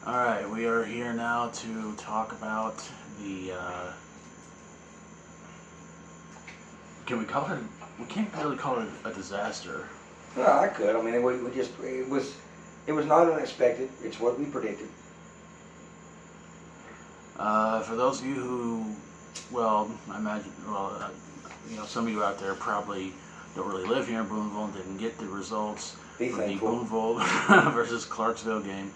All right, we are here now to talk about the. Can we call it? We can't really call it a disaster. No, I could. I mean, it was not unexpected. It's what we predicted. For those of you who, well, I imagine, some of you out there probably don't really live here in Booneville and didn't get the results Be for the thankful. Booneville versus Clarksville game.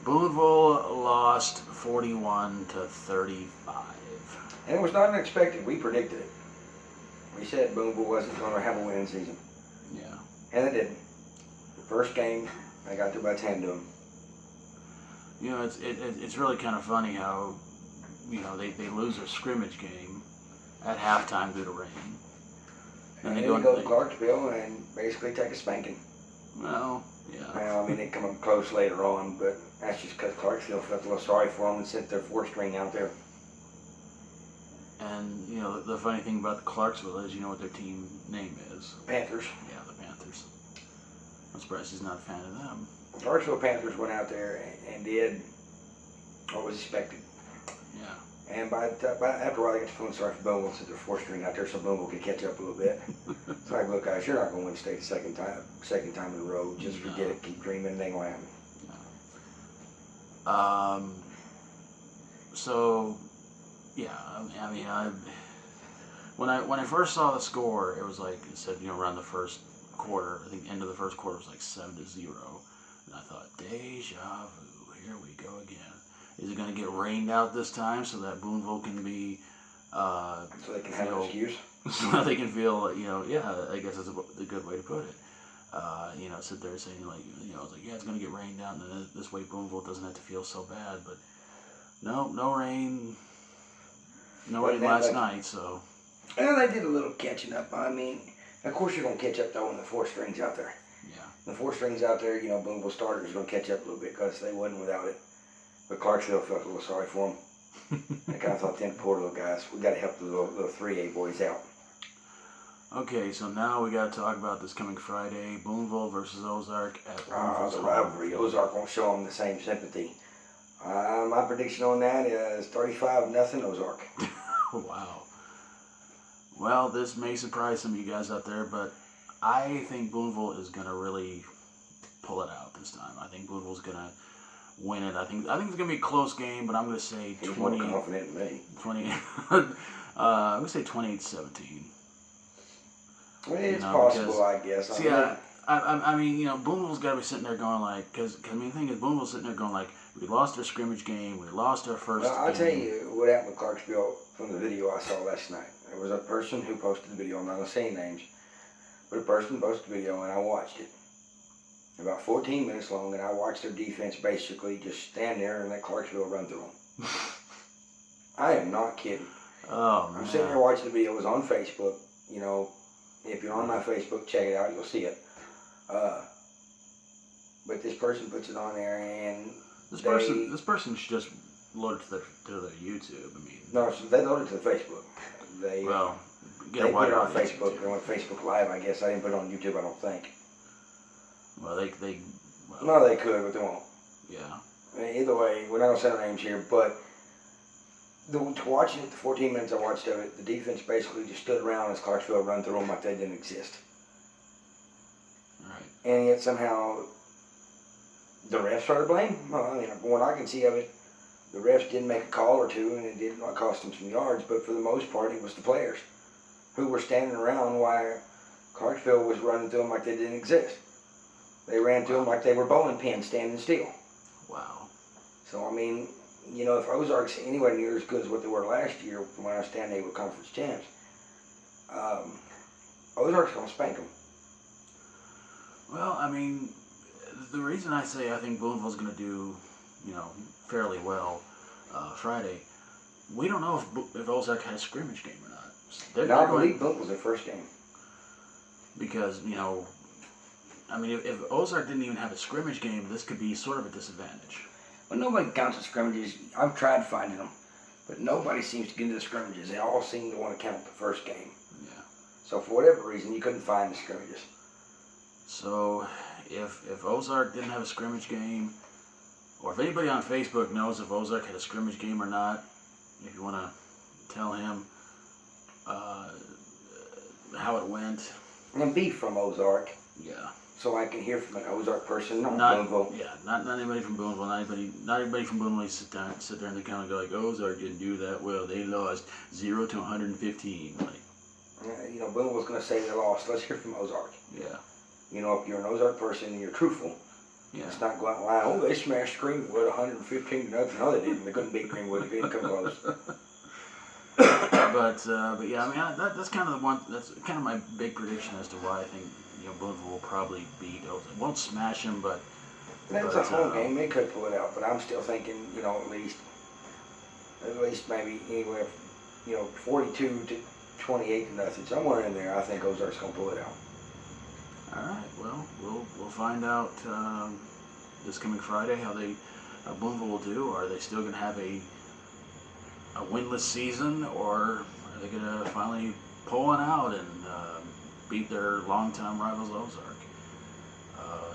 Booneville lost 41 to 35. And it was not unexpected. We predicted it. We said Booneville wasn't going to have a winning season. Yeah. And they didn't. The first game, they got their butts handed to them. You know, it's really kind of funny how, they lose a scrimmage game at halftime due to rain. And then they go to Clarksville and basically take a spanking. Well, yeah. Well, I mean, they come up close later on, but that's just because Clarksville felt a little sorry for them and sent their fourth string out there. And, the funny thing about the Clarksville is, you know what their team name is? Panthers. Yeah, the Panthers. I'm surprised he's not a fan of them. Clarksville Panthers went out there and did what was expected. Yeah. And after a while, they got to feeling sorry for Booneville and sent their fourth string out there so Booneville could catch up a little bit. It's like, look, guys, you're not going to win state second time in a row. Just forget it. Keep dreaming. It ain't going to happen. So, yeah, when I first saw the score, it was like it said, around the first quarter. I think end of the first quarter was like 7-0, and I thought, deja vu. Here we go again. Is it going to get rained out this time so that Booneville can be so they can have an excuse? So that they can feel, I guess that's a good way to put it. Sit there saying it's going to get rained out, and then this way Booneville doesn't have to feel so bad. But no rain, last night. So. Well, they did a little catching up. I mean, of course you're going to catch up though when the four strings out there. Yeah. The four strings out there, Booneville starters are going to catch up a little bit because they wasn't without it. But Clarksville felt a little sorry for them. They kind of thought, them poor little guys, we got to help the little 3A boys out. Okay, so now we got to talk about this coming Friday, Booneville versus Ozark at Booneville's The home. rivalry. Ozark won't show them the same sympathy. My prediction on that is 35-0 Ozark. Wow. Well, this may surprise some of you guys out there, but I think Booneville is going to really pull it out this time. I think Booneville's going to win it. I think it's going to be a close game, but I'm going to say 20. He's more confident than me. 20. I'm going to say 28-17. Well, it's possible, I guess. See, I mean, Booneville's got to be sitting there going like, because the thing is, Booneville's sitting there going like, we lost our scrimmage game, we lost our first. Well, I'll tell you what happened with Clarksville from the video I saw last night. There was a person who posted the video. I'm not going to say names, but a person posted the video, and I watched it. About 14 minutes long, and I watched their defense basically just stand there and let Clarksville run through them. I am not kidding. Oh, man. I'm sitting there watching the video. It was on Facebook. If you're on my Facebook, check it out. You'll see it. But this person puts it on there, and this person should just load it to their YouTube. I mean, no, they loaded it to the Facebook. They get a put it on audience Facebook. They're on Facebook Live, I guess. I didn't put it on YouTube. I don't think. Well, No, they could, but they won't. Yeah. Either way, we're not gonna say our names here, but to watch it, the 14 minutes I watched of it, the defense basically just stood around as Clarksville run through them like they didn't exist. Right. And yet somehow the refs are to blame. Well, I mean, from what I can see of it, the refs did make a call or two, and it did not cost them some yards. But for the most part, it was the players who were standing around while Clarksville was running through them like they didn't exist. They ran through them like they were bowling pins standing still. Wow. So, I mean, if Ozark's anywhere near as good as what they were last year, from when I understand they were conference champs, Ozark's going to spank them. Well, I mean, the reason I say I think Booneville's going to do, fairly well Friday, we don't know if Ozark had a scrimmage game or not. I believe Booneville's their first game. Because, if Ozark didn't even have a scrimmage game, this could be sort of a disadvantage. Well, nobody counts the scrimmages. I've tried finding them, but nobody seems to get into the scrimmages. They all seem to want to count the first game. Yeah. So for whatever reason, you couldn't find the scrimmages. So if Ozark didn't have a scrimmage game, or if anybody on Facebook knows if Ozark had a scrimmage game or not, if you want to tell him how it went. And be from Ozark, Yeah. so I can hear from an Ozark person, not Booneville. Yeah, not anybody from Booneville, not everybody from Booneville sit there and they kind of go like, Ozark didn't do that well. They lost 0 to 115. Like, You know, Booneville's going to say they lost. Let's hear from Ozark. yeah. You know, if you're an Ozark person and you're truthful, Yeah. let's not go out and lie. Oh, they smashed Greenwood 115 to nothing. No, they didn't. They couldn't beat Greenwood. They couldn't come close. But yeah, I mean that's kind of the one. That's kind of my big prediction as to why I think Booneville will probably beat Ozark. Won't smash him, but That's a home game. They could pull it out, but I'm still thinking, at least maybe anywhere, 42 to 28 to nothing. Somewhere in there, I think Ozark's gonna pull it out. All right. Well, we'll find out this coming Friday how Booneville will do. Are they still gonna have a winless season, or are they gonna finally pull one out and beat their longtime rivals Ozark?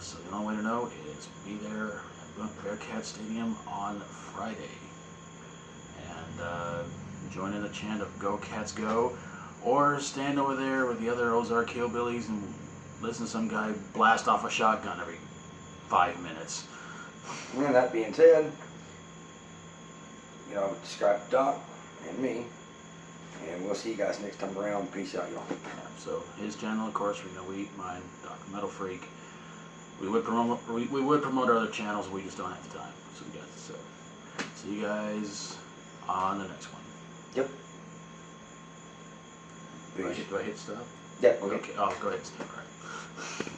So the only way to know is be there at Bearcat Stadium on Friday and join in the chant of "Go Cats Go," or stand over there with the other Ozark hillbillies and listen to some guy blast off a shotgun every 5 minutes. And that being said, Scott, Doc, and me, and we'll see you guys next time around. Peace out, y'all. So his channel, of course, we eat mine, Dr. Metal Freak. We would promote our other channels, we just don't have the time. So see you guys on the next one. Yep. Do I hit stop? Yep. Okay. Oh, go ahead and stop. All right.